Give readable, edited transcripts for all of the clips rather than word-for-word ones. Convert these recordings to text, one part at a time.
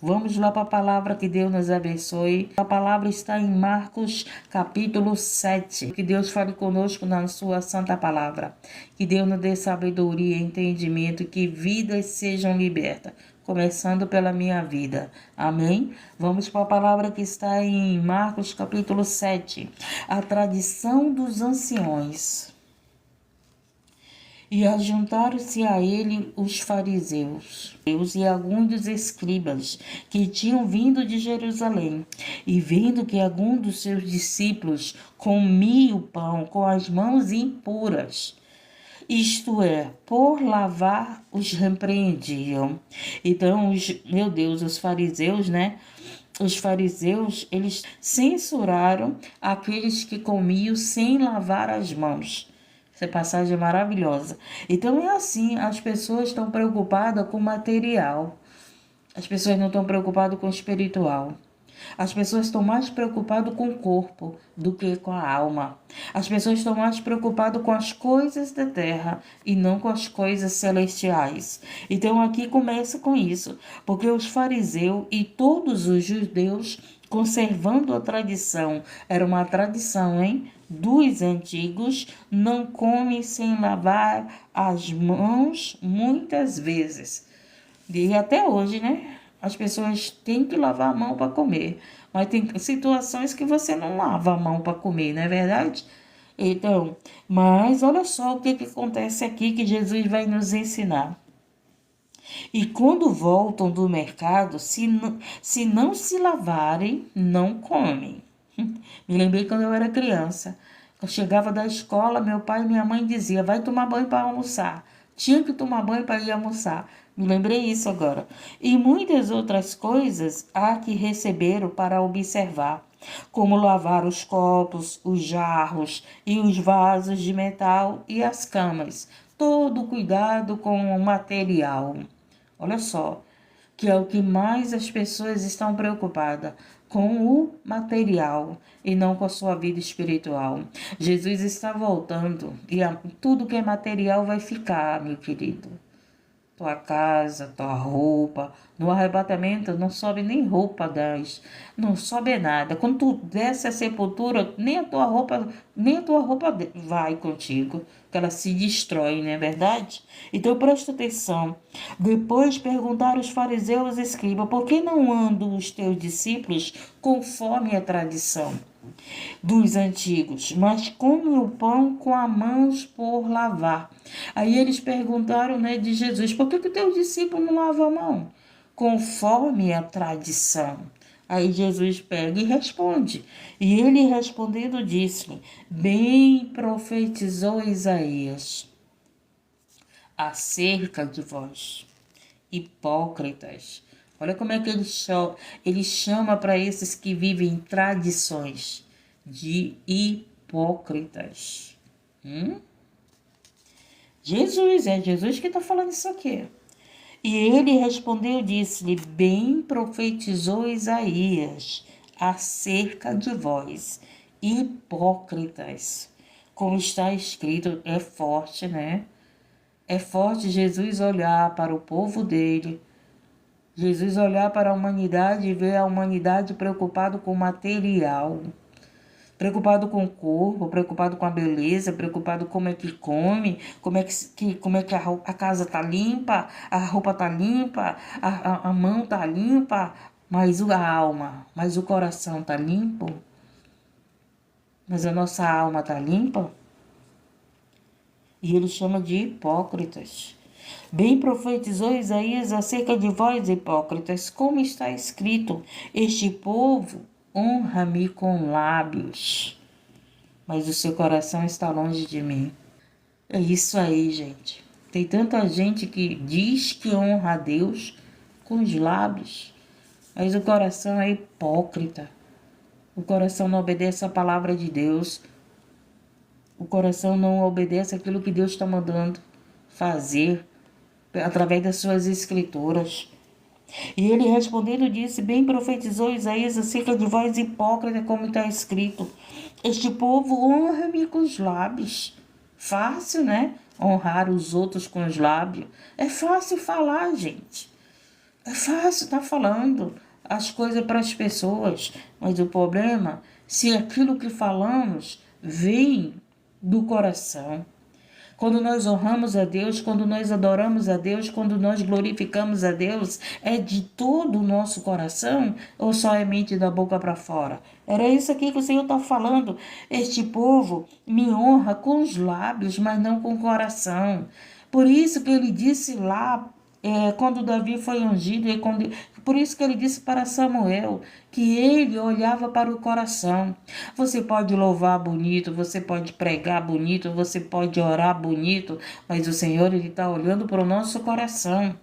Vamos lá para a palavra, que Deus nos abençoe. A palavra está em Marcos capítulo 7. Que Deus fale conosco na sua santa palavra. Que Deus nos dê sabedoria e entendimento, que vidas sejam libertas, começando pela minha vida. Amém? Vamos para a palavra que está em Marcos capítulo 7. A tradição dos anciões. E ajuntaram-se a ele os fariseus e alguns dos escribas que tinham vindo de Jerusalém, e vendo que algum dos seus discípulos comia o pão com as mãos impuras, isto é, por lavar, os repreendiam. Então, os fariseus, né? Os fariseus, eles censuraram aqueles que comiam sem lavar as mãos. Essa passagem é maravilhosa. Então é assim, as pessoas estão preocupadas com o material. As pessoas não estão preocupadas com o espiritual. As pessoas estão mais preocupadas com o corpo do que com a alma. As pessoas estão mais preocupadas com as coisas da terra e não com as coisas celestiais. Então aqui começa com isso, porque os fariseus e todos os judeus, conservando a tradição, era uma tradição, dos antigos, não comem sem lavar as mãos muitas vezes. E até hoje, né? As pessoas têm que lavar a mão para comer. Mas tem situações que você não lava a mão para comer, não é verdade? Então, mas olha só o que acontece aqui que Jesus vai nos ensinar. E quando voltam do mercado, se não se lavarem, não comem. Me lembrei quando eu era criança. Eu chegava da escola, meu pai e minha mãe dizia, vai tomar banho para almoçar. Tinha que tomar banho para ir almoçar. Me lembrei isso agora. E muitas outras coisas há que receberam para observar, como lavar os copos, os jarros e os vasos de metal e as camas. Todo cuidado com o material. Olha só, que é o que mais as pessoas estão preocupadas, com o material e não com a sua vida espiritual. Jesus está voltando e tudo que é material vai ficar, meu querido. Tua casa, tua roupa. No arrebatamento não sobe nem roupa, não sobe nada. Quando tu desce a sepultura, nem a tua roupa vai contigo, que ela se destrói, não é verdade? Então presta atenção. Depois perguntaram os fariseus e escribas, por que não andam os teus discípulos conforme a tradição dos antigos, mas come o pão com as mãos por lavar? Aí eles perguntaram, né, de Jesus, por que o teu discípulo não lava a mão? Conforme a tradição. Aí Jesus pega e responde. E ele respondendo disse-lhe, bem profetizou Isaías acerca de vós, hipócritas. Olha como é que ele chama para esses que vivem tradições de hipócritas. Jesus que está falando isso aqui. E ele respondeu e disse-lhe, bem profetizou Isaías acerca de vós, hipócritas. Como está escrito, é forte, né? É forte Jesus olhar para o povo dele, Jesus olhar para a humanidade e ver a humanidade preocupado com o material, preocupado com o corpo, preocupado com a beleza, preocupado como é que come, como é que a casa tá limpa, a roupa tá limpa, a mão tá limpa, mas a alma, mas o coração tá limpo? Mas a nossa alma tá limpa? E ele chama de hipócritas. Bem profetizou Isaías acerca de vós, hipócritas, como está escrito, este povo honra-me com lábios, mas o seu coração está longe de mim. É isso aí, gente. Tem tanta gente que diz que honra a Deus com os lábios, mas o coração é hipócrita. O coração não obedece à palavra de Deus. O coração não obedece àquilo que Deus está mandando fazer através das suas escrituras. E ele respondendo disse, bem profetizou Isaías acerca de vós, hipócrita, como está escrito, este povo honra-me com os lábios. Fácil, né? Honrar os outros com os lábios. É fácil falar, gente. É fácil estar falando as coisas para as pessoas, mas o problema, se aquilo que falamos vem do coração. Quando nós honramos a Deus, quando nós adoramos a Deus, quando nós glorificamos a Deus, é de todo o nosso coração ou só é mente da boca para fora? Era isso aqui que o Senhor está falando. Este povo me honra com os lábios, mas não com o coração. Por isso que ele disse lá, quando Davi foi ungido, por isso que ele disse para Samuel que ele olhava para o coração. Você pode louvar bonito, você pode pregar bonito, você pode orar bonito, mas o Senhor está olhando para o nosso coração.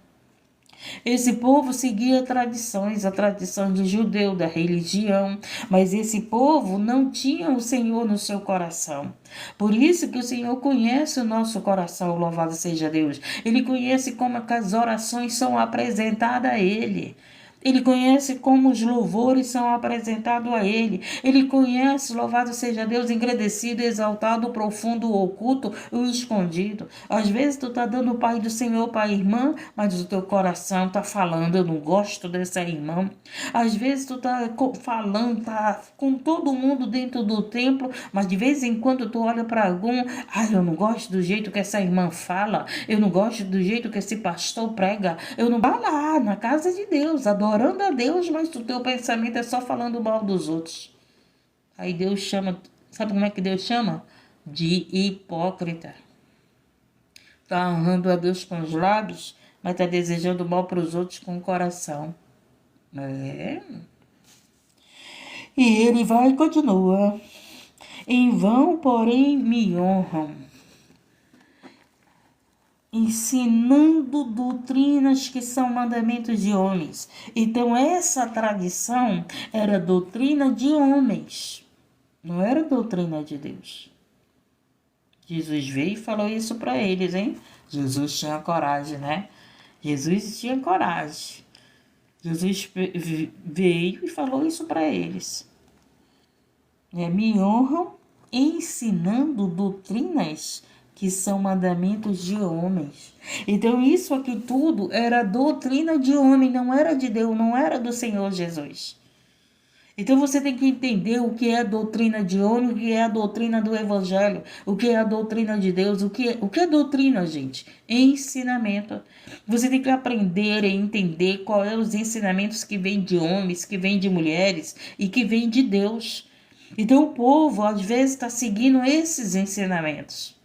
Esse povo seguia tradições, a tradição de judeu, da religião, mas esse povo não tinha o Senhor no seu coração. Por isso que o Senhor conhece o nosso coração, louvado seja Deus. Ele conhece como que as orações são apresentadas a Ele. Ele conhece como os louvores são apresentados a Ele. Ele conhece, louvado seja Deus, engrandecido, exaltado, profundo, oculto, o escondido. Às vezes tu tá dando o Pai do Senhor para a irmã, mas o teu coração tá falando, eu não gosto dessa irmã. Às vezes tu tá falando, tá com todo mundo dentro do templo, mas de vez em quando tu olha para algum, eu não gosto do jeito que essa irmã fala, eu não gosto do jeito que esse pastor prega, eu não vá lá na casa de Deus, adorando a Deus, mas o teu pensamento é só falando mal dos outros. Aí Deus chama, sabe como é que Deus chama? De hipócrita. Tá honrando a Deus com os lábios, mas tá desejando mal para os outros com o coração. E ele vai e continua. Em vão, porém, me honram, ensinando doutrinas que são mandamentos de homens. Então, essa tradição era doutrina de homens, não era doutrina de Deus. Jesus veio e falou isso para eles, hein? Jesus tinha coragem, né? Jesus tinha coragem. Jesus veio e falou isso para eles. Me honram ensinando doutrinas que são mandamentos de homens. Então isso aqui tudo era doutrina de homem, não era de Deus, não era do Senhor Jesus. Então você tem que entender o que é a doutrina de homem, o que é a doutrina do Evangelho, o que é a doutrina de Deus, o que é doutrina, gente? Ensinamento. Você tem que aprender e entender qual é os ensinamentos que vêm de homens, que vêm de mulheres e que vêm de Deus. Então o povo às vezes está seguindo esses ensinamentos,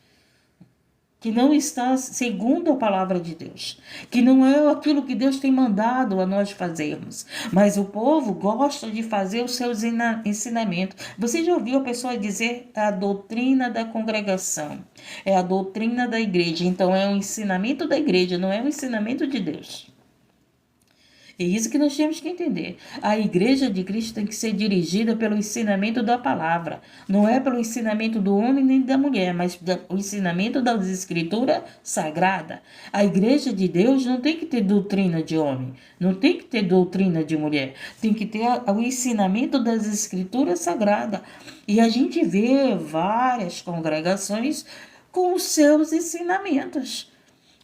que não está segundo a palavra de Deus, que não é aquilo que Deus tem mandado a nós fazermos, mas o povo gosta de fazer os seus ensinamentos. Você já ouviu a pessoa dizer a doutrina da congregação, é a doutrina da igreja, então é um ensinamento da igreja, não é um ensinamento de Deus. É isso que nós temos que entender. A igreja de Cristo tem que ser dirigida pelo ensinamento da palavra. Não é pelo ensinamento do homem nem da mulher, mas o ensinamento das escrituras sagradas. A igreja de Deus não tem que ter doutrina de homem, não tem que ter doutrina de mulher. Tem que ter o ensinamento das escrituras sagradas. E a gente vê várias congregações com os seus ensinamentos,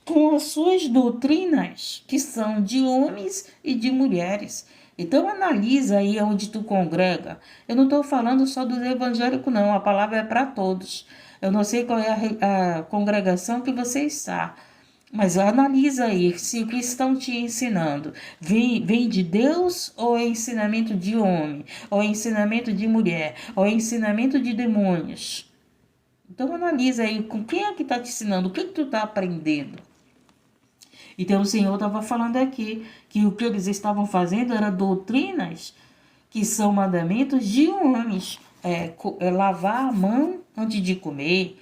com as suas doutrinas, que são de homens e de mulheres. Então analisa aí onde tu congrega. Eu não estou falando só dos evangélicos, não. A palavra é para todos. Eu não sei qual é a congregação que você está, mas analisa aí se o que estão te ensinando vem de Deus ou é ensinamento de homem, ou é ensinamento de mulher, ou é ensinamento de demônios. Então analisa aí com quem é que está te ensinando, o que tu está aprendendo. Então o Senhor estava falando aqui que o que eles estavam fazendo era doutrinas que são mandamentos de homens. Lavar a mão antes de comer,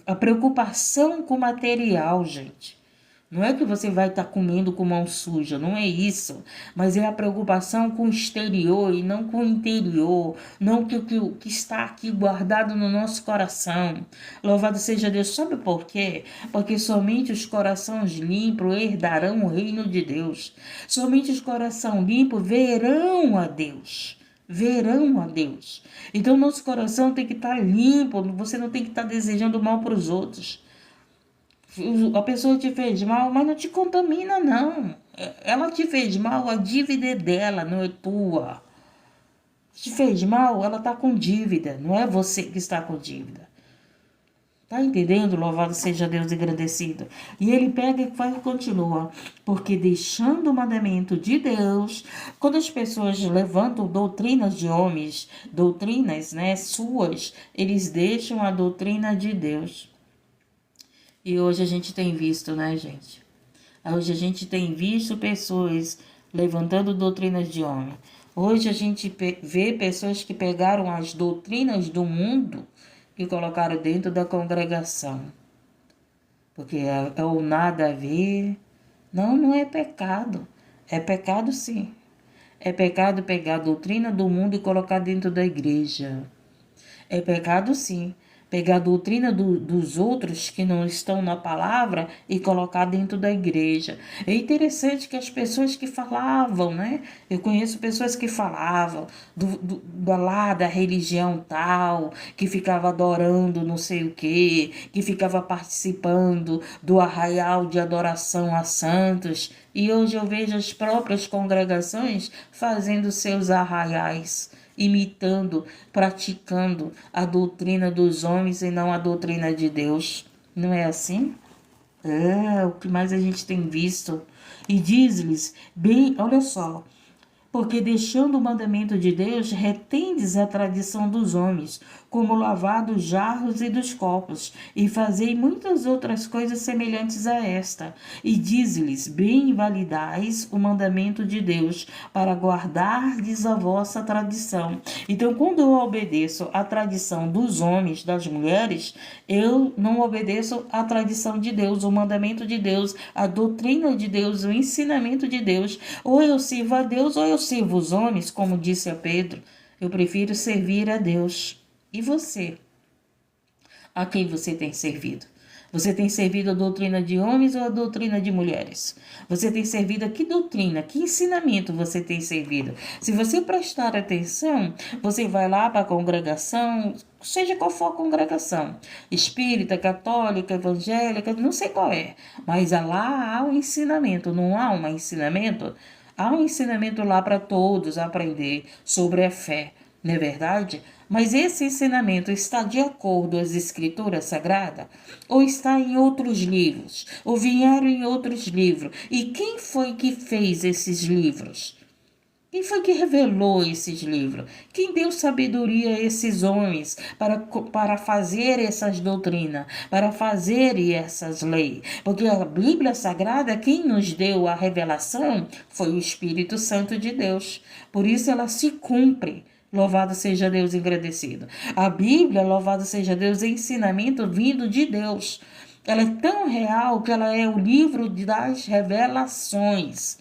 a preocupação com o material, gente. Não é que você vai estar comendo com mão suja, não é isso. Mas é a preocupação com o exterior e não com o interior. Não que o que está aqui guardado no nosso coração. Louvado seja Deus. Sabe por quê? Porque somente os corações limpos herdarão o reino de Deus. Somente os corações limpos verão a Deus. Verão a Deus. Então nosso coração tem que estar limpo. Você não tem que estar desejando mal para os outros. A pessoa te fez mal, mas não te contamina, não. Ela te fez mal, a dívida é dela, não é tua. Te fez mal, ela está com dívida, não é você que está com dívida. Tá entendendo? Louvado seja Deus engrandecido. E ele pega e vai e continua. Porque deixando o mandamento de Deus, quando as pessoas levantam doutrinas de homens, doutrinas, né, suas, eles deixam a doutrina de Deus. E hoje a gente tem visto, né, gente? Hoje a gente tem visto pessoas levantando doutrinas de homem. Hoje a gente vê pessoas que pegaram as doutrinas do mundo e colocaram dentro da congregação. Porque é o nada a ver. Não, não é pecado. É pecado sim. É pecado pegar a doutrina do mundo e colocar dentro da igreja. É pecado sim. Pegar a doutrina dos outros que não estão na palavra e colocar dentro da igreja. É interessante que as pessoas que falavam, né? Eu conheço pessoas que falavam da religião tal, que ficava adorando não sei o quê, que ficava participando do arraial de adoração a santos. E hoje eu vejo as próprias congregações fazendo seus arraiais, imitando, praticando a doutrina dos homens e não a doutrina de Deus. Não é assim? É o que mais a gente tem visto. E diz-lhes, bem, olha só, porque deixando o mandamento de Deus, retendes a tradição dos homens, como lavar dos jarros e dos copos, e fazei muitas outras coisas semelhantes a esta. E diz-lhes, bem invalidais o mandamento de Deus, para guardardes a vossa tradição. Então, quando eu obedeço à tradição dos homens, das mulheres, eu não obedeço à tradição de Deus, o mandamento de Deus, a doutrina de Deus, o ensinamento de Deus. Ou eu sirvo a Deus, ou eu sirvo os homens, como disse a Pedro. Eu prefiro servir a Deus. E você? A quem você tem servido? Você tem servido a doutrina de homens ou a doutrina de mulheres? Você tem servido a que doutrina, que ensinamento você tem servido? Se você prestar atenção, você vai lá para a congregação, seja qual for a congregação, espírita, católica, evangélica, não sei qual é, mas lá há um ensinamento, não há um ensinamento? Há um ensinamento lá para todos aprender sobre a fé, não é verdade? Mas esse ensinamento está de acordo com as escrituras sagradas? Ou está em outros livros? Ou vieram em outros livros? E quem foi que fez esses livros? Quem foi que revelou esses livros? Quem deu sabedoria a esses homens para fazer essas doutrinas, para fazer essas leis? Porque a Bíblia Sagrada, quem nos deu a revelação foi o Espírito Santo de Deus. Por isso ela se cumpre. Louvado seja Deus engrandecido. A Bíblia, louvado seja Deus, é ensinamento vindo de Deus. Ela é tão real que ela é o livro das revelações.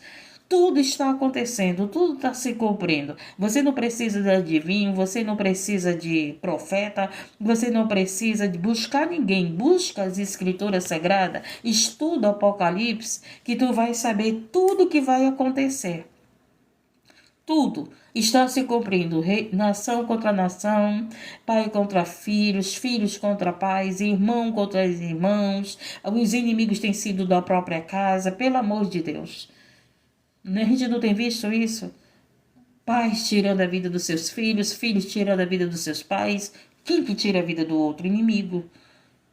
Tudo está acontecendo, tudo está se cumprindo. Você não precisa de adivinho, você não precisa de profeta, você não precisa de buscar ninguém. Busca as escrituras sagradas, estuda o Apocalipse, que tu vai saber tudo que vai acontecer. Tudo está se cumprindo, nação contra nação, pai contra filhos, filhos contra pais, irmão contra irmãos, os inimigos têm sido da própria casa, pelo amor de Deus. A gente não tem visto isso? Pais tirando a vida dos seus filhos, filhos tirando a vida dos seus pais. Quem que tira a vida do outro? Inimigo.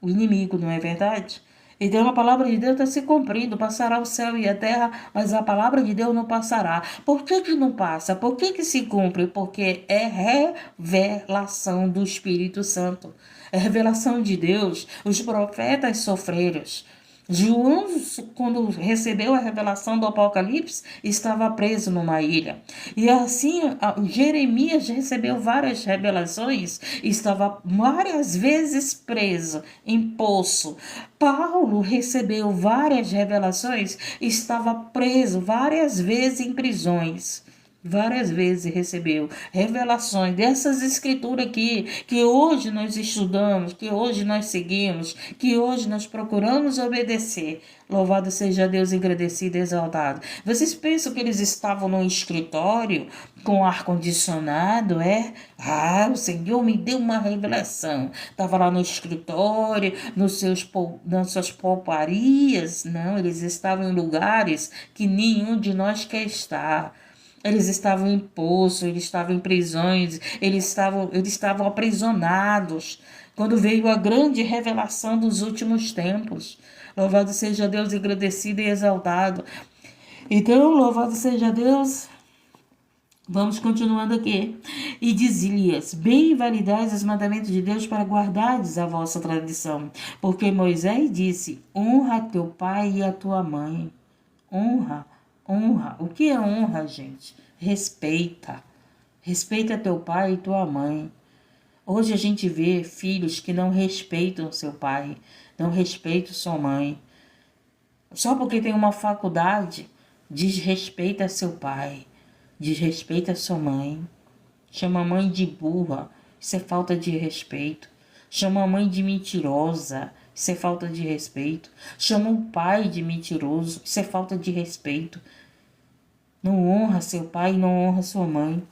O inimigo, não é verdade? Então a palavra de Deus está se cumprindo, passará o céu e a terra, mas a palavra de Deus não passará. Por que que não passa? Por que que se cumpre? Porque é revelação do Espírito Santo. É revelação de Deus. Os profetas sofreram. João, quando recebeu a revelação do Apocalipse, estava preso numa ilha. E assim, Jeremias recebeu várias revelações, estava várias vezes preso em poço. Paulo recebeu várias revelações, estava preso várias vezes em prisões. Várias vezes recebeu revelações dessas escrituras aqui, que hoje nós estudamos, que hoje nós seguimos, que hoje nós procuramos obedecer. Louvado seja Deus, agradecido e exaltado. Vocês pensam que eles estavam no escritório com ar-condicionado, é? O Senhor me deu uma revelação. Estava lá no escritório, nas suas pouparias. Não, eles estavam em lugares que nenhum de nós quer estar. Eles estavam em poço, eles estavam em prisões, eles estavam aprisionados. Quando veio a grande revelação dos últimos tempos. Louvado seja Deus, agradecido e exaltado. Então, louvado seja Deus. Vamos continuando aqui. E dizia-lhes: bem validais os mandamentos de Deus para guardardes a vossa tradição. Porque Moisés disse: honra a teu pai e a tua mãe. Honra. Honra. O que é honra, gente? Respeita. Respeita teu pai e tua mãe. Hoje a gente vê filhos que não respeitam seu pai, não respeitam sua mãe. Só porque tem uma faculdade, desrespeita seu pai, desrespeita sua mãe. Chama a mãe de burra, isso é falta de respeito. Chama a mãe de mentirosa, isso é falta de respeito. Chama o pai de mentiroso, isso é falta de respeito. Não honra seu pai, não honra sua mãe.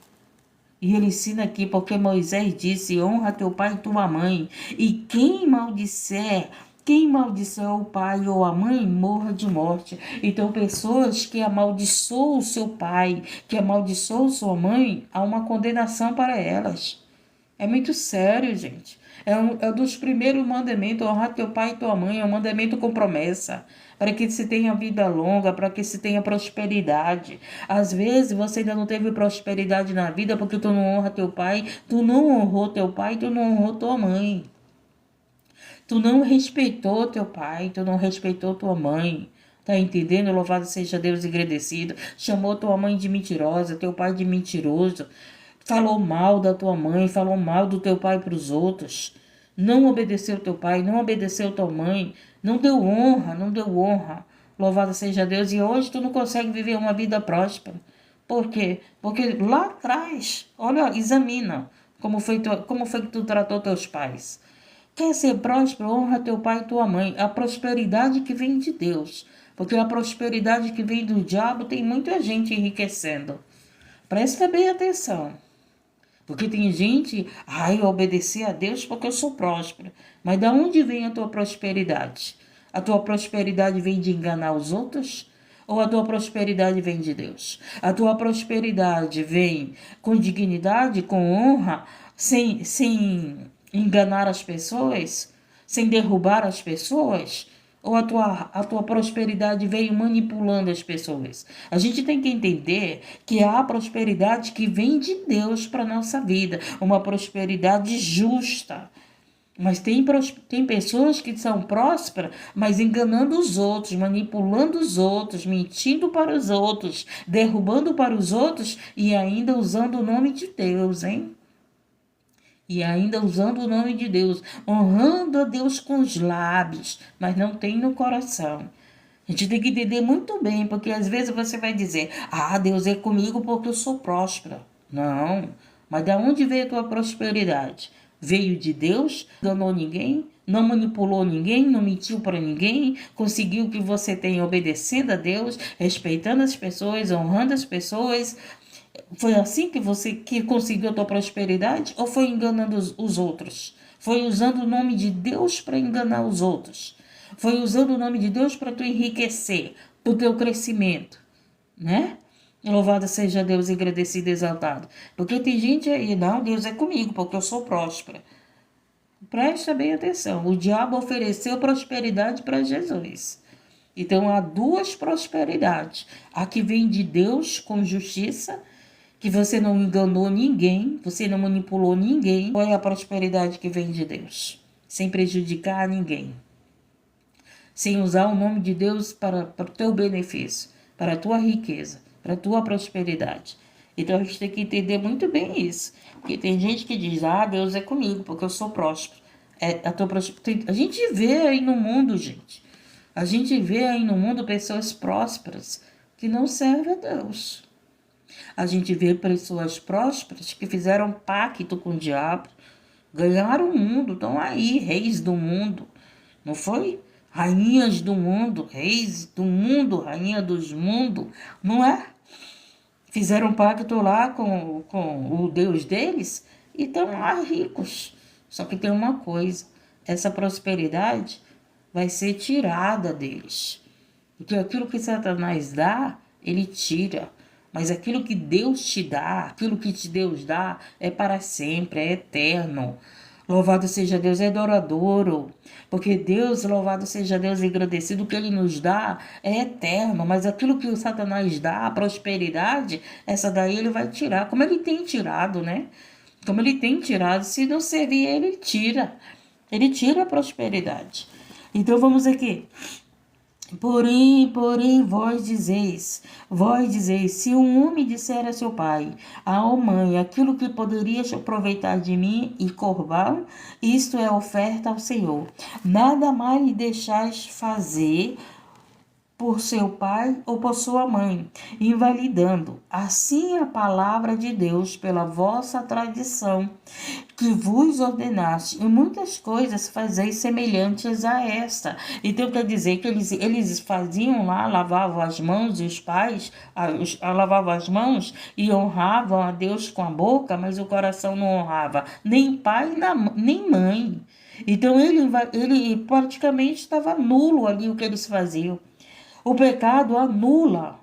E ele ensina aqui, porque Moisés disse: honra teu pai e tua mãe. E quem maldizer o pai ou a mãe, morra de morte. Então, pessoas que amaldiçoam o seu pai, que amaldiçoam sua mãe, há uma condenação para elas. É muito sério, gente. É um dos primeiros mandamentos: honrar teu pai e tua mãe. É um mandamento com promessa, para que se tenha vida longa, para que se tenha prosperidade. Às vezes você ainda não teve prosperidade na vida porque tu não honra teu pai, tu não honrou teu pai, tu não honrou tua mãe. Tu não respeitou teu pai, tu não respeitou tua mãe. Tá entendendo? Louvado seja Deus, agradecido. Chamou tua mãe de mentirosa, teu pai de mentiroso. Falou mal da tua mãe, falou mal do teu pai para os outros. Não obedeceu teu pai, não obedeceu tua mãe. Não deu honra, não deu honra. Louvado seja Deus. E hoje tu não consegue viver uma vida próspera. Por quê? Porque lá atrás, olha, examina como foi que tu tratou teus pais. Quer ser próspero? Honra teu pai e tua mãe. A prosperidade que vem de Deus. Porque a prosperidade que vem do diabo tem muita gente enriquecendo. Presta bem atenção. Porque tem gente, eu obedeci a Deus porque eu sou próspero. Mas de onde vem a tua prosperidade? A tua prosperidade vem de enganar os outros? Ou a tua prosperidade vem de Deus? A tua prosperidade vem com dignidade, com honra, sem enganar as pessoas? Sem derrubar as pessoas? Ou a tua prosperidade veio manipulando as pessoas? A gente tem que entender que há prosperidade que vem de Deus para a nossa vida. Uma prosperidade justa. Mas tem pessoas que são prósperas, mas enganando os outros, manipulando os outros, mentindo para os outros, derrubando para os outros e ainda usando o nome de Deus, hein? E ainda usando o nome de Deus, honrando a Deus com os lábios, mas não tem no coração. A gente tem que entender muito bem, porque às vezes você vai dizer: Deus é comigo porque eu sou próspera. Não, mas de onde veio a tua prosperidade? Veio de Deus? Enganou ninguém? Não manipulou ninguém? Não mentiu para ninguém? Conseguiu o que você tem obedecendo a Deus, respeitando as pessoas, honrando as pessoas? Foi assim que você conseguiu a tua prosperidade? Ou foi enganando os outros? Foi usando o nome de Deus para enganar os outros? Foi usando o nome de Deus para tu enriquecer, para o teu crescimento, né? Louvado seja Deus, agradecido e exaltado. Porque tem gente aí: não, Deus é comigo porque eu sou próspera. Presta bem atenção, o diabo ofereceu prosperidade para Jesus. Então há duas prosperidades: a que vem de Deus com justiça, que você não enganou ninguém, você não manipulou ninguém. Qual é a prosperidade que vem de Deus? Sem prejudicar a ninguém. Sem usar o nome de Deus para o teu benefício, para a tua riqueza, para a tua prosperidade. Então a gente tem que entender muito bem isso. Porque tem gente que diz: Deus é comigo porque eu sou próspero. A gente vê aí no mundo, gente. A gente vê aí no mundo pessoas prósperas que não servem a Deus. A gente vê pessoas prósperas que fizeram pacto com o diabo, ganharam o mundo, estão aí, reis do mundo, não foi? Rainhas do mundo, reis do mundo, rainha dos mundos, não é? Fizeram pacto lá com o Deus deles e estão lá ricos. Só que tem uma coisa, essa prosperidade vai ser tirada deles. Porque aquilo que Satanás dá, ele tira. Mas aquilo que Deus te dá, aquilo que Deus dá, é para sempre, é eterno. Louvado seja Deus, é duradouro. Porque Deus, louvado seja Deus, agradecido, o que Ele nos dá é eterno. Mas aquilo que o Satanás dá, a prosperidade, essa daí Ele vai tirar. Como Ele tem tirado, né? Como Ele tem tirado. Se não servir, Ele tira. Ele tira a prosperidade. Então vamos aqui. Porém, vós dizeis, se um homem disser a seu pai, a mãe, aquilo que poderias aproveitar de mim e corbão, isto é oferta ao Senhor. Nada mais lhe deixais fazer por seu pai ou por sua mãe, invalidando assim a palavra de Deus pela vossa tradição, que vos ordenaste, e muitas coisas fazeis semelhantes a esta. Então quer dizer que eles faziam lá, lavavam as mãos, e os pais lavavam as mãos e honravam a Deus com a boca, mas o coração não honrava nem pai nem mãe. Então ele praticamente estava nulo ali o que eles faziam. O pecado anula,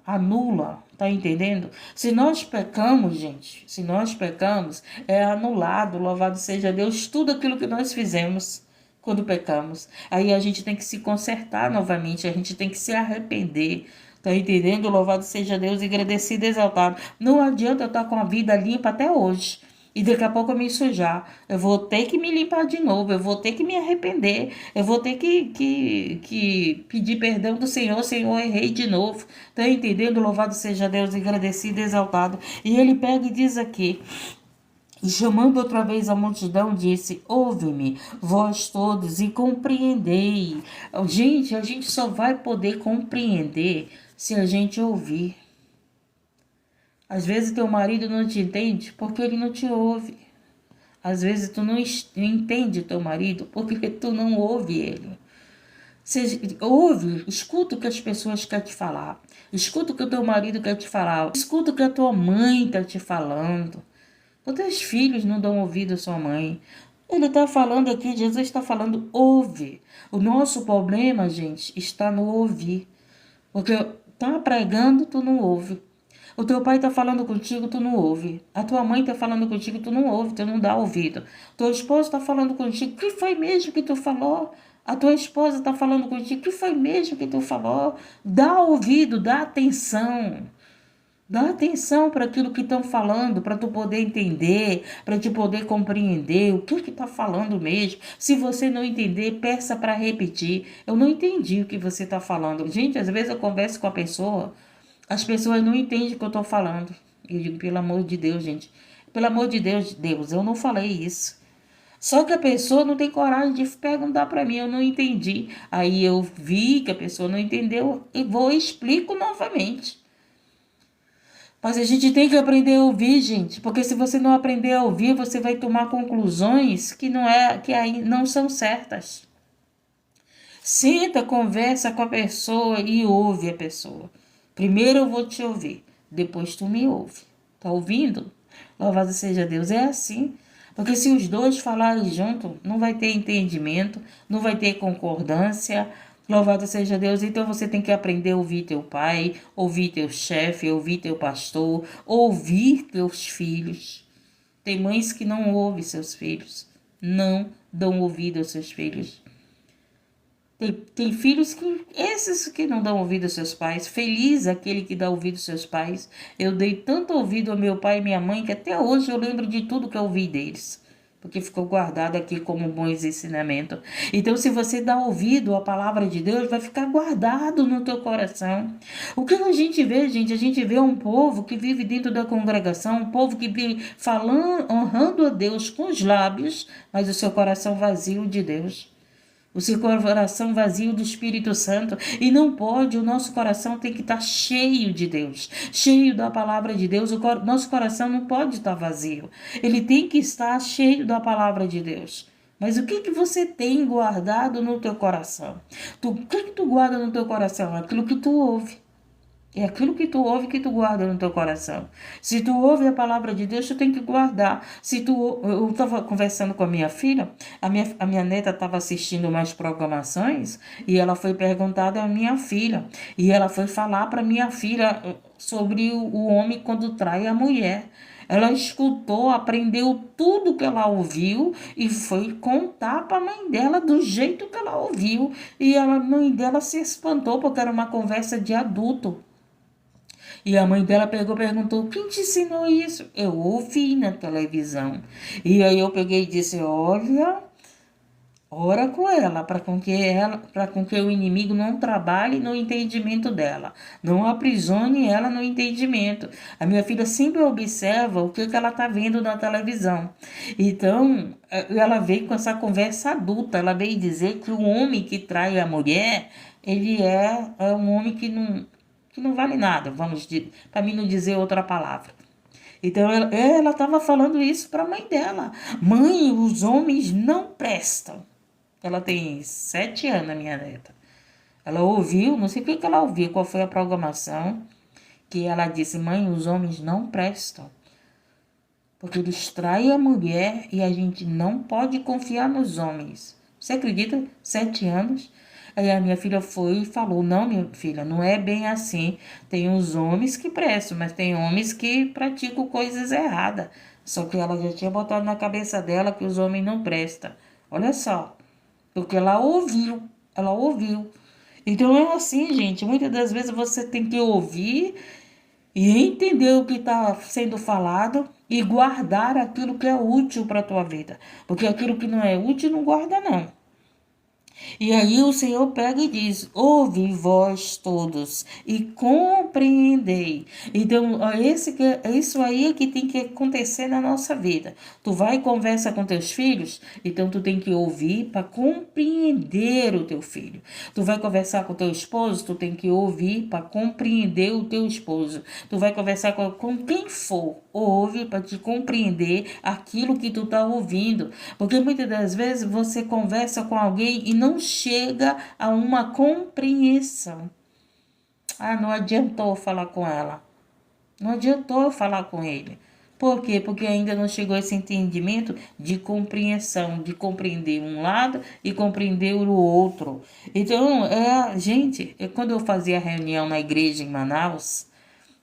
tá entendendo? Se nós pecamos, gente, se nós pecamos, é anulado, louvado seja Deus, tudo aquilo que nós fizemos quando pecamos. Aí a gente tem que se consertar novamente, a gente tem que se arrepender, tá entendendo? Louvado seja Deus, agradecido, exaltado. Não adianta eu estar com a vida limpa até hoje. E daqui a pouco eu me sujar. Eu vou ter que me limpar de novo. Eu vou ter que me arrepender. Eu vou ter que pedir perdão do Senhor. Senhor, errei de novo. Tá entendendo? Louvado seja Deus, agradecido, exaltado. E ele pega e diz aqui. E chamando outra vez a multidão, disse, ouve-me, vós todos, e compreendei. Gente, a gente só vai poder compreender se a gente ouvir. Às vezes teu marido não te entende porque ele não te ouve. Às vezes tu não entende teu marido porque tu não ouve ele. Você ouve, escuta o que as pessoas querem te falar. Escuta o que o teu marido quer te falar. Escuta o que a tua mãe está te falando. Os teus filhos não dão ouvido à sua mãe. Ele está falando aqui, Jesus está falando, ouve. O nosso problema, gente, está no ouvir. Porque tá pregando, tu não ouve. O teu pai está falando contigo, tu não ouve. A tua mãe está falando contigo, tu não ouve, tu não dá ouvido. Teu esposo está falando contigo, o que foi mesmo que tu falou? A tua esposa está falando contigo, o que foi mesmo que tu falou? Dá ouvido, dá atenção. Dá atenção para aquilo que estão falando, para tu poder entender, para te poder compreender o que está falando mesmo. Se você não entender, peça para repetir. Eu não entendi o que você está falando. Gente, às vezes eu converso com a pessoa, as pessoas não entendem o que eu estou falando. Eu digo, pelo amor de Deus, gente. Pelo amor de Deus, eu não falei isso. Só que a pessoa não tem coragem de perguntar para mim, eu não entendi. Aí eu vi que a pessoa não entendeu e vou e explico novamente. Mas a gente tem que aprender a ouvir, gente, porque se você não aprender a ouvir, você vai tomar conclusões que aí não são certas. Senta, conversa com a pessoa e ouve a pessoa. Primeiro eu vou te ouvir, depois tu me ouve. Tá ouvindo? Louvado seja Deus. É assim. Porque se os dois falarem junto, não vai ter entendimento, não vai ter concordância. Louvado seja Deus. Então você tem que aprender a ouvir teu pai, ouvir teu chefe, ouvir teu pastor, ouvir teus filhos. Tem mães que não ouvem seus filhos, não dão ouvido aos seus filhos. Tem filhos esses que não dão ouvido aos seus pais. Feliz aquele que dá ouvido aos seus pais. Eu dei tanto ouvido ao meu pai e minha mãe que até hoje eu lembro de tudo que eu ouvi deles. Porque ficou guardado aqui como bons ensinamentos. Então, se você dá ouvido à palavra de Deus, vai ficar guardado no teu coração. O que a gente vê, gente? A gente vê um povo que vive dentro da congregação, um povo que vive falando, honrando a Deus com os lábios, mas o seu coração vazio de Deus. o seu coração vazio do Espírito Santo. E não pode, o nosso coração tem que estar cheio de Deus, cheio da palavra de Deus. Nosso coração não pode estar vazio, ele tem que estar cheio da palavra de Deus. Mas o que que você tem guardado no teu coração? O que que tu guarda no teu coração? Aquilo que tu ouve. É aquilo que tu ouve que tu guarda no teu coração. Se tu ouve a palavra de Deus, tu tem que guardar. Eu estava conversando com a minha filha, a minha neta estava assistindo mais programações e ela foi perguntada à minha filha. E ela foi falar para minha filha sobre o homem quando trai a mulher. Ela escutou, aprendeu tudo que ela ouviu e foi contar para a mãe dela do jeito que ela ouviu. E a mãe dela se espantou porque era uma conversa de adulto. E a mãe dela pegou e perguntou: quem te ensinou isso? Eu ouvi na televisão. E aí eu peguei e disse: olha, ora com ela, para com que o inimigo não trabalhe no entendimento dela, não aprisione ela no entendimento. A minha filha sempre observa o que ela está vendo na televisão. Então, ela veio com essa conversa adulta, ela veio dizer que o homem que trai a mulher, ele é um homem que não vale nada, para mim não dizer outra palavra. Então ela estava falando isso para a mãe dela. Mãe, os homens não prestam. Ela tem 7 anos, a minha neta. Ela ouviu, não sei o que ela ouviu, qual foi a programação, que ela disse: mãe, os homens não prestam. Porque eles traem a mulher e a gente não pode confiar nos homens. Você acredita? 7 anos. Aí a minha filha foi e falou: não, minha filha, não é bem assim. Tem os homens que prestam, mas tem homens que praticam coisas erradas. Só que ela já tinha botado na cabeça dela que os homens não prestam. Olha só, porque ela ouviu, ela ouviu. Então é assim, gente, muitas das vezes você tem que ouvir e entender o que está sendo falado e guardar aquilo que é útil para a tua vida. Porque aquilo que não é útil, não guarda não. E aí o Senhor pega e diz: ouve vós todos e compreendei. Então, é isso aí que tem que acontecer na nossa vida. Tu vai e conversa com teus filhos, então tu tem que ouvir para compreender o teu filho. Tu vai conversar com teu esposo, tu tem que ouvir para compreender o teu esposo. Tu vai conversar com quem for, ouve para te compreender aquilo que tu tá ouvindo. Porque muitas das vezes você conversa com alguém e não chega a uma compreensão. Ah, não adiantou falar com ela. Não adiantou falar com ele. Por quê? Porque ainda não chegou esse entendimento de compreensão, de compreender um lado e compreender o outro. Então, gente, quando eu fazia reunião na igreja em Manaus,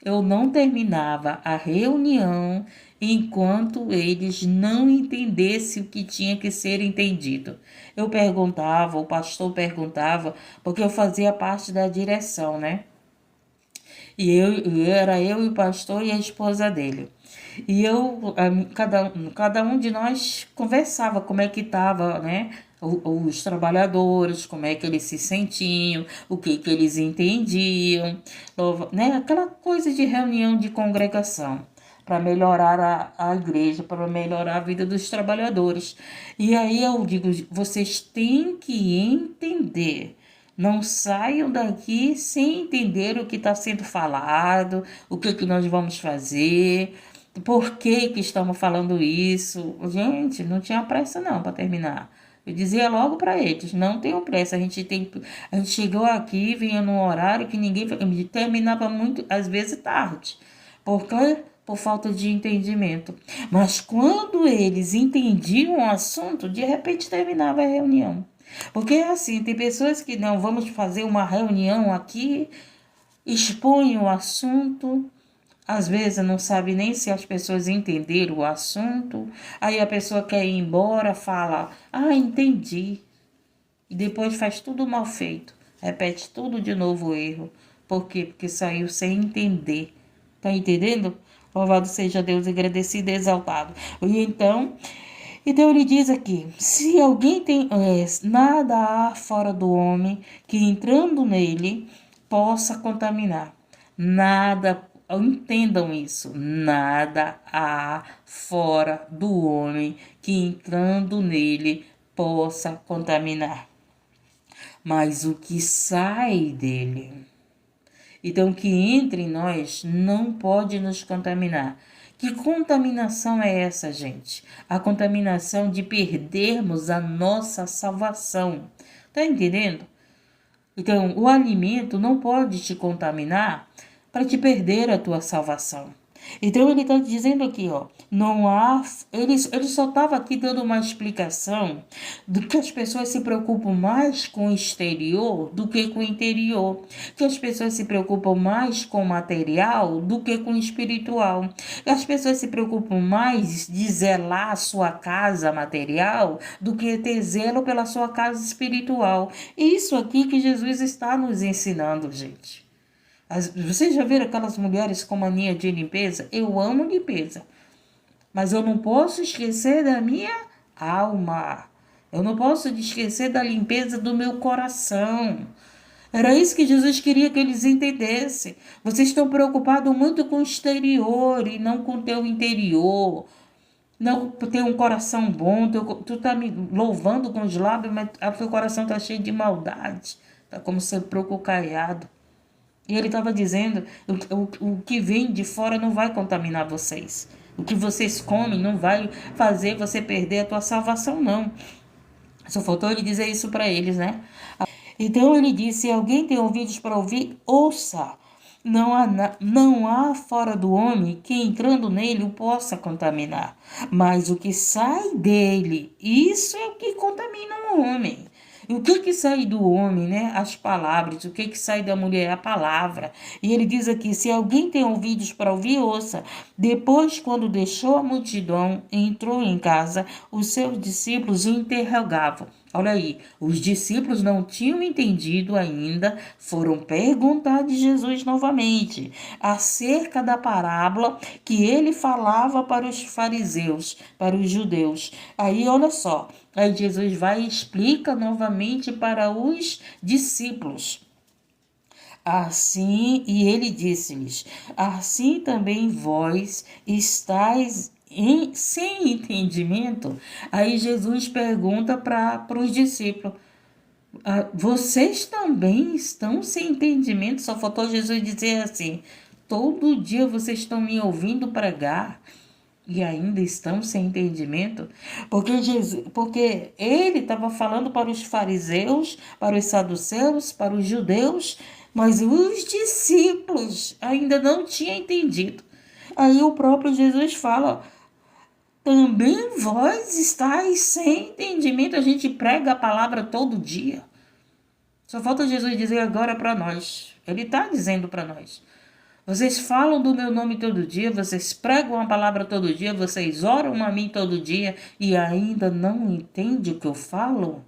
eu não terminava a reunião enquanto eles não entendessem o que tinha que ser entendido. Eu perguntava, o pastor perguntava, porque eu fazia parte da direção, né? Era eu e o pastor e a esposa dele. E cada um de nós conversava como é que estava, né? Os trabalhadores, como é que eles se sentiam, o que que eles entendiam, né? Aquela coisa de reunião de congregação para melhorar a igreja, para melhorar a vida dos trabalhadores. E aí eu digo: vocês têm que entender. Não saiam daqui sem entender o que está sendo falado, o que, que nós vamos fazer, por que, que estamos falando isso. Gente, não tinha pressa não para terminar. Eu dizia logo para eles: não tenham pressa, a gente chegou aqui, vinha num horário que ninguém terminava muito, às vezes tarde. Por falta de entendimento. Mas quando eles entendiam o assunto, de repente terminava a reunião. Porque é assim, tem pessoas que não, vamos fazer uma reunião aqui, expõem o assunto, às vezes não sabe nem se as pessoas entenderam o assunto, aí a pessoa quer ir embora, fala: ah, entendi. E depois faz tudo mal feito, repete tudo de novo o erro. Por quê? Porque saiu sem entender. Tá entendendo? Louvado seja Deus, agradecido e exaltado. E então ele diz aqui: se alguém tem nada há fora do homem que entrando nele possa contaminar. Nada, entendam isso, nada há fora do homem que entrando nele possa contaminar. mas o que sai dele. Então, o que entra em nós não pode nos contaminar. Que contaminação é essa, gente? A contaminação de perdermos a nossa salvação. Tá entendendo? Então, o alimento não pode te contaminar para te perder a tua salvação. Então, ele está dizendo aqui, ó, não há. Ele só estava aqui dando uma explicação do que as pessoas se preocupam mais com o exterior do que com o interior. Que as pessoas se preocupam mais com o material do que com o espiritual. Que as pessoas se preocupam mais de zelar a sua casa material do que ter zelo pela sua casa espiritual. Isso aqui que Jesus está nos ensinando, gente. Vocês já viram aquelas mulheres com mania de limpeza? Eu amo limpeza, mas eu não posso esquecer da minha alma. Eu não posso esquecer da limpeza do meu coração. Era isso que Jesus queria que eles entendessem. Vocês estão preocupados muito com o exterior e não com o teu interior. Não ter um coração bom. Tu tá me louvando com os lábios, mas o teu coração tá cheio de maldade. Tá como sepulcro caiado. E ele estava dizendo, o que vem de fora não vai contaminar vocês. O que vocês comem não vai fazer você perder a tua salvação, não. Só faltou ele dizer isso para eles, né? Então ele disse, se alguém tem ouvidos para ouvir, ouça. Não há fora do homem que entrando nele o possa contaminar. Mas o que sai dele, isso é o que contamina o homem. E o que sai do homem, né? As palavras. O que sai da mulher? A palavra. E ele diz aqui, se alguém tem ouvidos para ouvir, ouça. Depois, quando deixou a multidão, entrou em casa, os seus discípulos o interrogavam. Olha aí, os discípulos não tinham entendido ainda, foram perguntar de Jesus novamente, acerca da parábola que ele falava para os fariseus, para os judeus. Aí, olha só, aí Jesus vai e explica novamente para os discípulos. Assim, e ele disse-lhes, assim também vós estáis sem entendimento. Aí Jesus pergunta para os discípulos, vocês também estão sem entendimento? Só faltou Jesus dizer assim, todo dia vocês estão me ouvindo pregar e ainda estão sem entendimento? Porque ele estava falando para os fariseus, para os saduceus, para os judeus, mas os discípulos ainda não tinham entendido. Aí o próprio Jesus fala, também vós estáis sem entendimento. A gente prega a palavra todo dia. Só falta Jesus dizer agora para nós. Ele está dizendo para nós. Vocês falam do meu nome todo dia, vocês pregam a palavra todo dia, vocês oram a mim todo dia e ainda não entendem o que eu falo?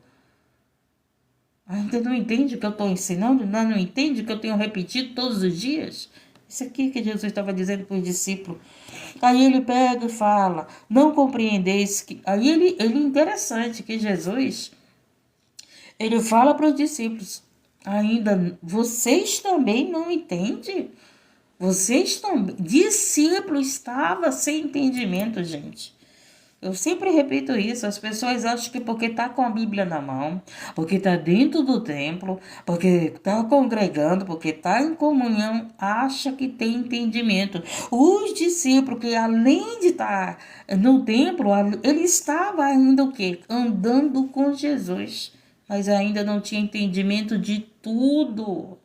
Ainda não entende o que eu estou ensinando? Ainda não entende o que eu tenho repetido todos os dias? Isso aqui que Jesus estava dizendo para os discípulos. Aí ele pega e fala, não compreendeis que... Aí ele é interessante que Jesus, ele fala para os discípulos, ainda vocês também não entendem? Vocês também... Discípulo estava sem entendimento, gente. Eu sempre repito isso, as pessoas acham que porque está com a Bíblia na mão, porque está dentro do templo, porque está congregando, porque está em comunhão, acha que tem entendimento. Os discípulos que além de estar no templo, ele estava ainda o quê? Andando com Jesus, mas ainda não tinha entendimento de tudo.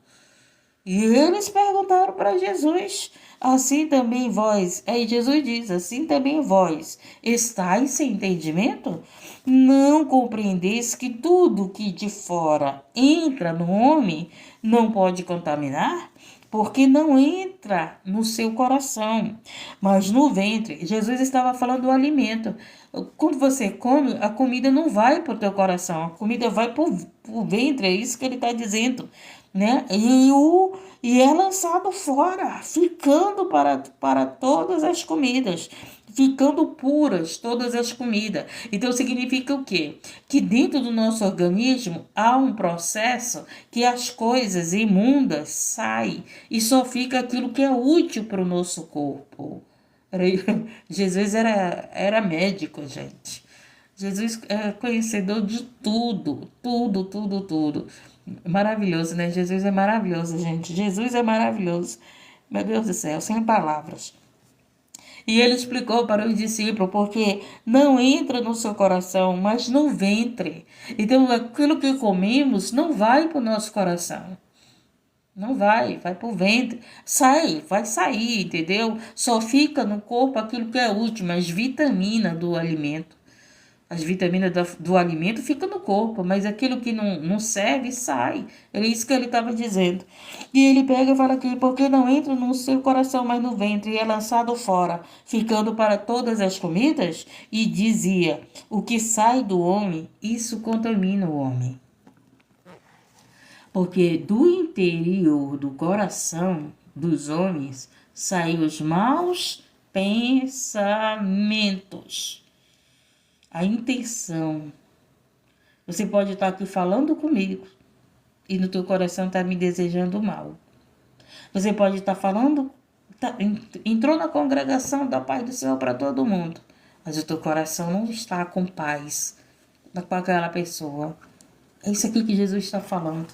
E eles perguntaram para Jesus, assim também vós, aí Jesus diz, assim também vós, estáis sem entendimento? Não compreendeis que tudo que de fora entra no homem não pode contaminar? Porque não entra no seu coração, mas no ventre. Jesus estava falando do alimento. Quando você come, a comida não vai para o teu coração, a comida vai para o ventre, é isso que ele está dizendo, né? E é lançado fora, ficando para todas as comidas, ficando puras todas as comidas. Então significa o quê? Que dentro do nosso organismo há um processo que as coisas imundas saem e só fica aquilo que é útil para o nosso corpo. Jesus era médico, gente. Jesus é conhecedor de tudo, tudo, tudo, tudo. Maravilhoso, né? Jesus é maravilhoso, gente. Jesus é maravilhoso. Meu Deus do céu, sem palavras. E ele explicou para os discípulos, porque não entra no seu coração, mas no ventre. Então, aquilo que comemos não vai para o nosso coração. Não vai para o ventre. Vai sair, entendeu? Só fica no corpo aquilo que é útil, as vitaminas do alimento. As vitaminas do alimento ficam no corpo, mas aquilo que não serve, sai. É isso que ele estava dizendo. E ele pega e fala aqui, porque não entra no seu coração, mas no ventre, e é lançado fora, ficando para todas as comidas? E dizia, o que sai do homem, isso contamina o homem. Porque do interior do coração dos homens saem os maus pensamentos. A intenção. Você pode estar aqui falando comigo e no teu coração está me desejando mal. Você pode estar falando, entrou na congregação da paz do Senhor para todo mundo, mas o teu coração não está com paz com aquela pessoa. É isso aqui que Jesus está falando.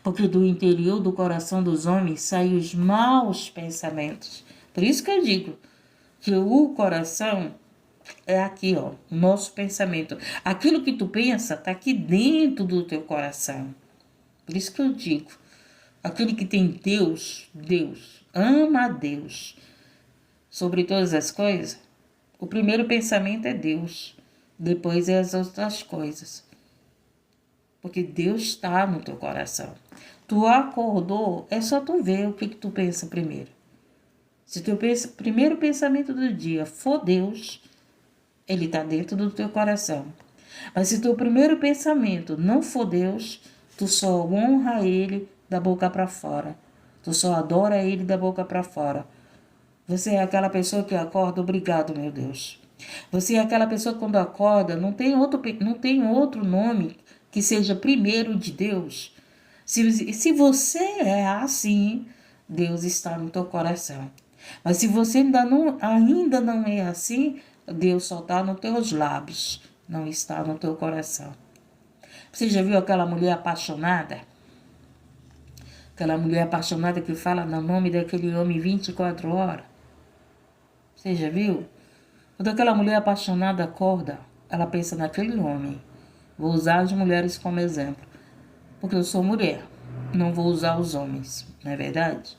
Porque do interior do coração dos homens saem os maus pensamentos. Por isso que eu digo que o coração é aqui, ó, o nosso pensamento. Aquilo que tu pensa está aqui dentro do teu coração. Por isso que eu digo, aquele que tem Deus, ama a Deus sobre todas as coisas, o primeiro pensamento é Deus, depois é as outras coisas. Porque Deus está no teu coração. Tu acordou, é só tu ver o que tu pensa primeiro. Se teu primeiro pensamento do dia for Deus, ele está dentro do teu coração. Mas se teu primeiro pensamento não for Deus, tu só honra Ele da boca para fora. Tu só adora Ele da boca para fora. Você é aquela pessoa que acorda, obrigado, meu Deus. Você é aquela pessoa que quando acorda, não tem outro nome que seja primeiro de Deus. Se você é assim, Deus está no teu coração. Mas se você ainda não é assim, Deus só está nos teus lábios, não está no teu coração. Você já viu aquela mulher apaixonada? Aquela mulher apaixonada que fala no nome daquele homem 24 horas? Você já viu? Quando aquela mulher apaixonada acorda, ela pensa naquele homem. Vou usar as mulheres como exemplo, porque eu sou mulher, não vou usar os homens, não é verdade?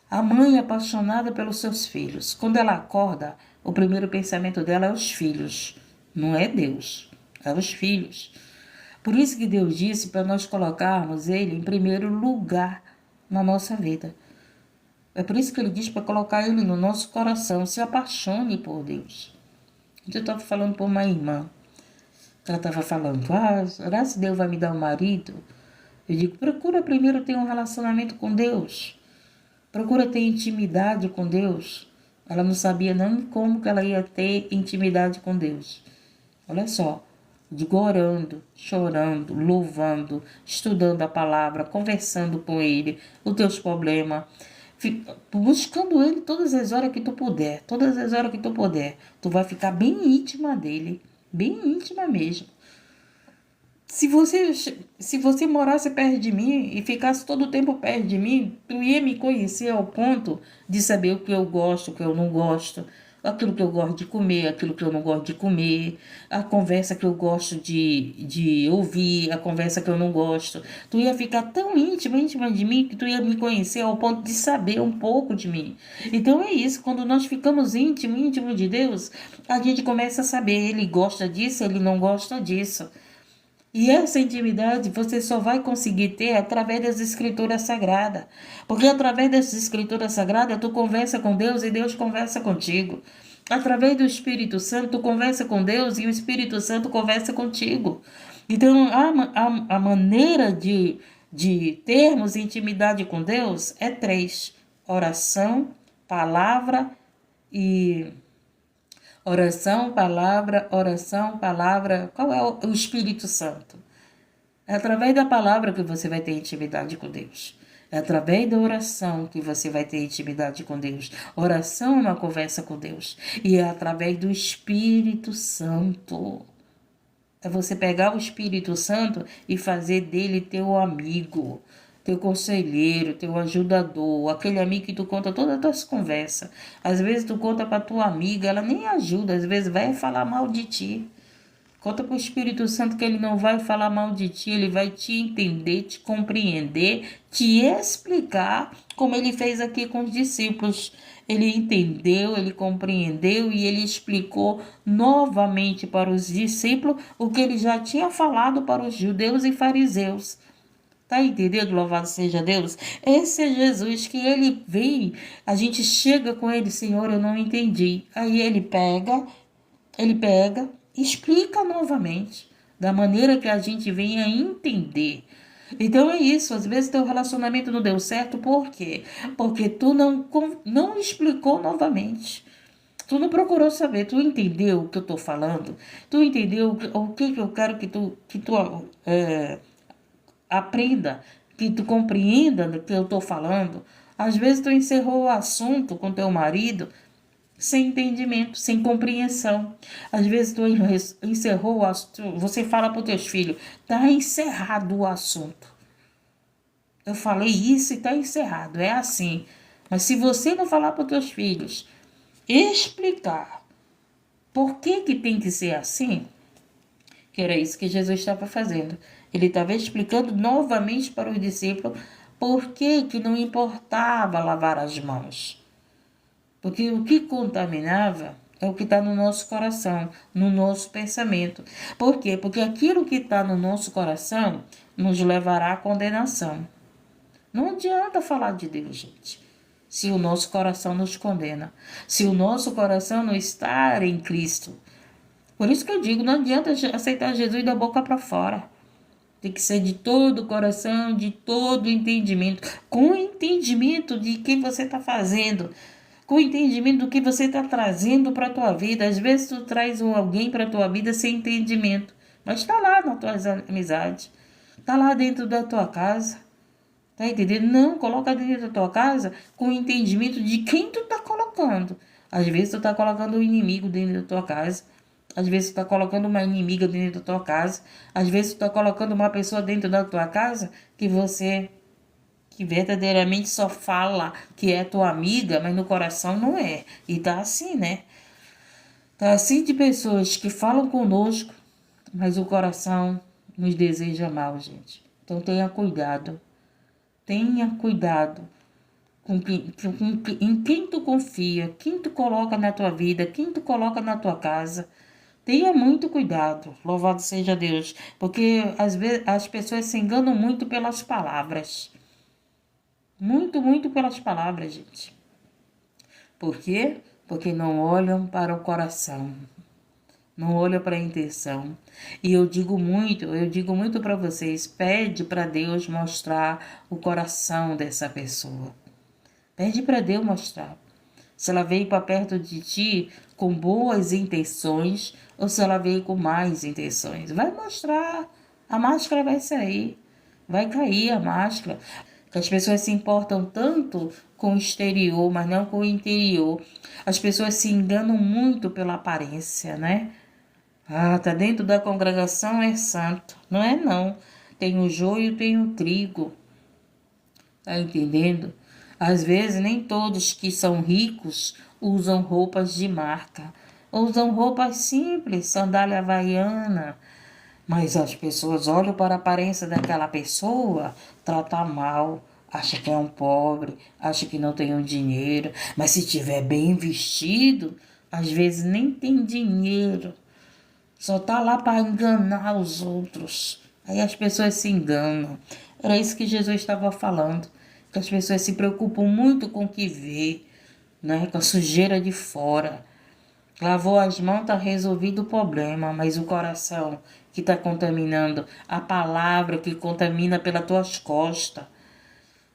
A mãe é apaixonada pelos seus filhos. Quando ela acorda, o primeiro pensamento dela é os filhos, não é Deus, é os filhos. Por isso que Deus disse para nós colocarmos Ele em primeiro lugar na nossa vida. É por isso que Ele diz para colocar Ele no nosso coração. Se apaixone por Deus. Eu estava falando para uma irmã. Ela estava falando, será que Deus vai me dar um marido? Eu digo, procura primeiro ter um relacionamento com Deus. Procura ter intimidade com Deus. Ela não sabia nem como que ela ia ter intimidade com Deus. Olha só, digo orando, chorando, louvando, estudando a palavra, conversando com Ele, os teus problemas, buscando Ele todas as horas que tu puder, todas as horas que tu puder. Tu vai ficar bem íntima dEle, bem íntima mesmo. Se você morasse perto de mim e ficasse todo o tempo perto de mim, tu ia me conhecer ao ponto de saber o que eu gosto, o que eu não gosto, aquilo que eu gosto de comer, aquilo que eu não gosto de comer, a conversa que eu gosto de ouvir, a conversa que eu não gosto. Tu ia ficar tão íntima de mim que tu ia me conhecer ao ponto de saber um pouco de mim. Então é isso, quando nós ficamos íntimo de Deus, a gente começa a saber, ele gosta disso, ele não gosta disso. E essa intimidade você só vai conseguir ter através das escrituras sagradas. Porque através das escrituras sagradas tu conversa com Deus e Deus conversa contigo. Através do Espírito Santo tu conversa com Deus e o Espírito Santo conversa contigo. Então a maneira de termos intimidade com Deus é 3. Oração, palavra e... Oração, palavra, qual é o Espírito Santo? É através da palavra que você vai ter intimidade com Deus. É através da oração que você vai ter intimidade com Deus. Oração é uma conversa com Deus. E é através do Espírito Santo. É você pegar o Espírito Santo e fazer dele teu amigo, teu conselheiro, teu ajudador, aquele amigo que tu conta todas as tuas conversas. Às vezes tu conta para tua amiga, ela nem ajuda, às vezes vai falar mal de ti. Conta para o Espírito Santo que ele não vai falar mal de ti, ele vai te entender, te compreender, te explicar, como ele fez aqui com os discípulos. Ele entendeu, ele compreendeu e ele explicou novamente para os discípulos o que ele já tinha falado para os judeus e fariseus. Tá entendendo? Louvado seja Deus. Esse é Jesus que ele vem, a gente chega com ele, Senhor, eu não entendi. Aí ele pega, explica novamente, da maneira que a gente venha entender. Então é isso, às vezes teu relacionamento não deu certo, por quê? Porque tu não explicou novamente. Tu não procurou saber, tu entendeu o que eu estou falando? Tu entendeu o que eu quero que tu aprenda, que tu compreenda do que eu estou falando? Às vezes tu encerrou o assunto com teu marido sem entendimento, sem compreensão. Às vezes tu encerrou o assunto, você fala para os teus filhos, tá encerrado o assunto. Eu falei isso e tá encerrado, é assim. Mas se você não falar para os teus filhos, explicar por que tem que ser assim, que era isso que Jesus estava fazendo. Ele estava explicando novamente para os discípulos por que não importava lavar as mãos. Porque o que contaminava é o que está no nosso coração, no nosso pensamento. Por quê? Porque aquilo que está no nosso coração nos levará à condenação. Não adianta falar de Deus, gente, se o nosso coração nos condena, se o nosso coração não está em Cristo. Por isso que eu digo, não adianta aceitar Jesus da boca para fora. Tem que ser de todo o coração, de todo o entendimento, com o entendimento de que você está fazendo, com o entendimento do que você está trazendo para a tua vida. Às vezes tu traz alguém para a tua vida sem entendimento, mas está lá na tua amizade, está lá dentro da tua casa, tá entendendo? Não, coloca dentro da tua casa com o entendimento de quem tu está colocando. Às vezes tu está colocando um inimigo dentro da tua casa, às vezes tu está colocando uma inimiga dentro da tua casa, às vezes tu está colocando uma pessoa dentro da tua casa que verdadeiramente só fala que é tua amiga, mas no coração não é. E tá assim, né? Tá assim de pessoas que falam conosco, mas o coração nos deseja mal, gente. Então tenha cuidado. Tenha cuidado em quem tu confia, quem tu coloca na tua vida, quem tu coloca na tua casa. Tenha muito cuidado, louvado seja Deus, porque às vezes as pessoas se enganam muito pelas palavras. Muito pelas palavras, gente. Por quê? Porque não olham para o coração. Não olham para a intenção. E eu digo muito para vocês, pede para Deus mostrar o coração dessa pessoa. Pede para Deus mostrar. Se ela veio para perto de ti com boas intenções ou se ela veio com más intenções. Vai mostrar. A máscara vai sair. Vai cair a máscara. Que as pessoas se importam tanto com o exterior, mas não com o interior. As pessoas se enganam muito pela aparência, né? Ah, tá dentro da congregação é santo. Não é não. Tem o joio, tem o trigo. Tá entendendo? Às vezes nem todos que são ricos usam roupas de marca. Usam roupas simples, sandália havaiana. Mas as pessoas olham para a aparência daquela pessoa, tratam mal, acham que é um pobre, acham que não tem um dinheiro. Mas se tiver bem vestido, às vezes nem tem dinheiro. Só tá lá para enganar os outros. Aí as pessoas se enganam. Era isso que Jesus estava falando. Que as pessoas se preocupam muito com o que vê, né? Com a sujeira de fora. Lavou as mãos, está resolvido o problema, mas o coração que está contaminando, a palavra que contamina pelas tuas costas.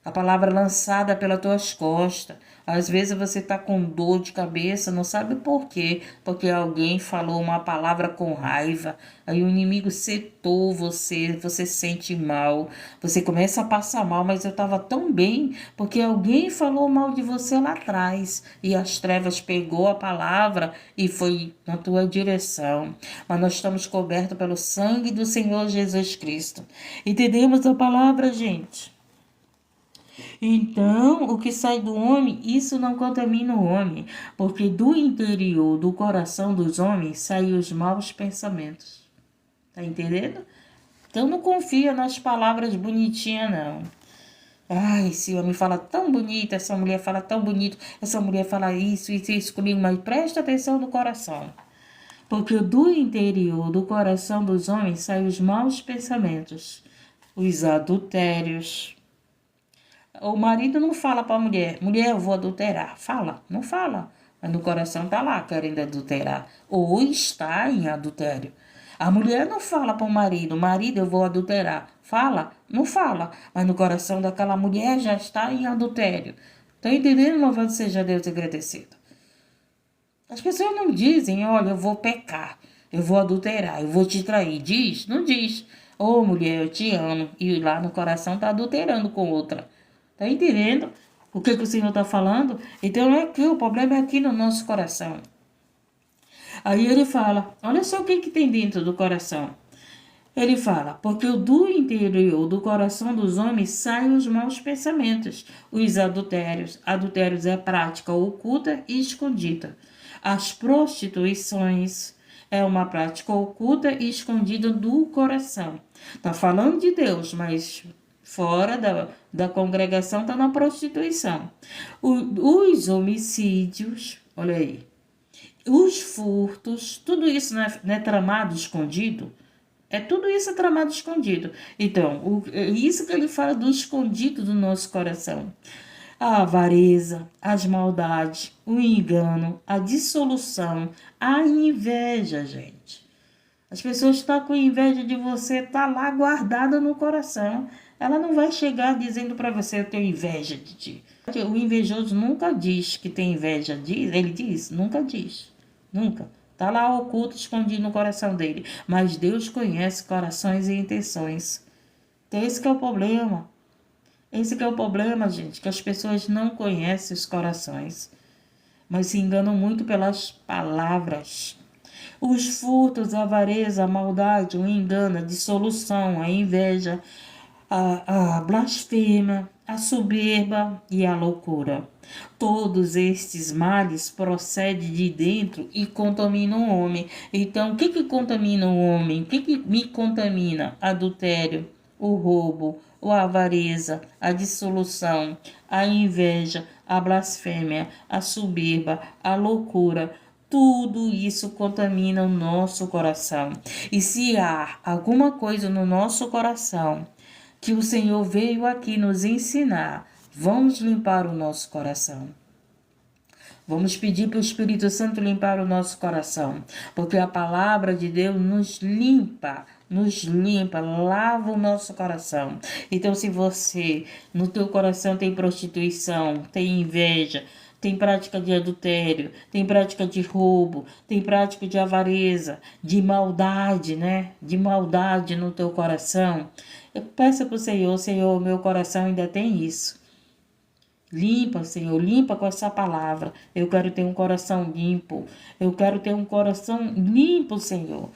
A palavra lançada pelas tuas costas. Às vezes você está com dor de cabeça, não sabe por quê. Porque alguém falou uma palavra com raiva. Aí o inimigo setou você, você sente mal. Você começa a passar mal, mas eu estava tão bem. Porque alguém falou mal de você lá atrás. E as trevas pegou a palavra e foi na tua direção. Mas nós estamos cobertos pelo sangue do Senhor Jesus Cristo. Entendemos a palavra, gente? Então, o que sai do homem, isso não contamina o homem, porque do interior do coração dos homens saem os maus pensamentos. Tá entendendo? Então, não confia nas palavras bonitinhas, não. Ai, esse homem fala tão bonito, essa mulher fala tão bonito, essa mulher fala isso comigo, mas presta atenção no coração. Porque do interior do coração dos homens saem os maus pensamentos, os adultérios. O marido não fala para a mulher, mulher, eu vou adulterar. Fala, não fala. Mas no coração tá lá querendo adulterar. Ou está em adultério. A mulher não fala para o marido, eu vou adulterar. Fala, não fala. Mas no coração daquela mulher já está em adultério. Tá entendendo? Louvado seja Deus agradecido. As pessoas não dizem, olha, eu vou pecar, eu vou adulterar, eu vou te trair. Diz? Não diz. Ô mulher, eu te amo. E lá no coração tá adulterando com outra. Tá entendendo o que o Senhor está falando? Então é que o problema é aqui no nosso coração. Aí ele fala, olha só o que tem dentro do coração. Ele fala, porque do interior do coração dos homens saem os maus pensamentos, os adultérios. Adultérios é a prática oculta e escondida. As prostituições é uma prática oculta e escondida do coração. Tá falando de Deus, mas fora da congregação está na prostituição. Os homicídios, olha aí, os furtos, tudo isso não é tramado escondido? Tudo isso é tramado escondido. Então, isso que ele fala do escondido do nosso coração. A avareza, as maldades, o engano, a dissolução, a inveja, gente. As pessoas estão com inveja de você, está lá guardada no coração. Ela não vai chegar dizendo para você, eu tenho inveja de ti. O invejoso nunca diz que tem inveja. Ele diz? Nunca diz. Nunca. Está lá oculto, escondido no coração dele. Mas Deus conhece corações e intenções. Então esse que é o problema. Esse que é o problema, gente. Que as pessoas não conhecem os corações. Mas se enganam muito pelas palavras. Os furtos, a avareza, a maldade, o engano, a dissolução, a inveja, a blasfêmia, a soberba e a loucura. Todos estes males procedem de dentro e contaminam o homem. Então, o que contamina o homem? O que me contamina? Adultério, o roubo, a avareza, a dissolução, a inveja, a blasfêmia, a soberba, a loucura. Tudo isso contamina o nosso coração. E se há alguma coisa no nosso coração que o Senhor veio aqui nos ensinar, vamos limpar o nosso coração. Vamos pedir para o Espírito Santo limpar o nosso coração, porque a palavra de Deus nos limpa, lava o nosso coração. Então, se você, no teu coração tem prostituição, tem inveja, tem prática de adultério, tem prática de roubo, tem prática de avareza, de maldade, né? De maldade no teu coração. Peça para o Senhor, Senhor, meu coração ainda tem isso. Limpa, Senhor, limpa com essa palavra. Eu quero ter um coração limpo. Eu quero ter um coração limpo, Senhor,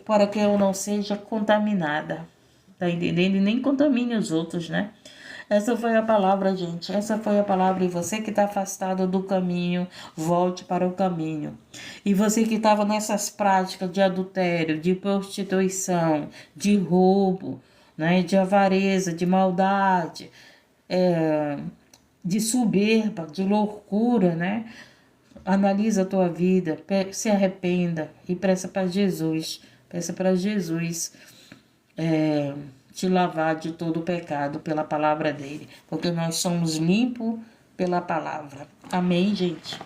para que eu não seja contaminada. Tá entendendo? E nem contamine os outros, né? Essa foi a palavra, gente. Essa foi a palavra. E você que está afastado do caminho, volte para o caminho. E você que estava nessas práticas de adultério, de prostituição, de roubo, né, de avareza, de maldade, de soberba, de loucura, né? Analisa a tua vida, se arrependa e peça para Jesus. Peça para Jesus te lavar de todo o pecado pela palavra dele, porque nós somos limpos pela palavra. Amém, gente?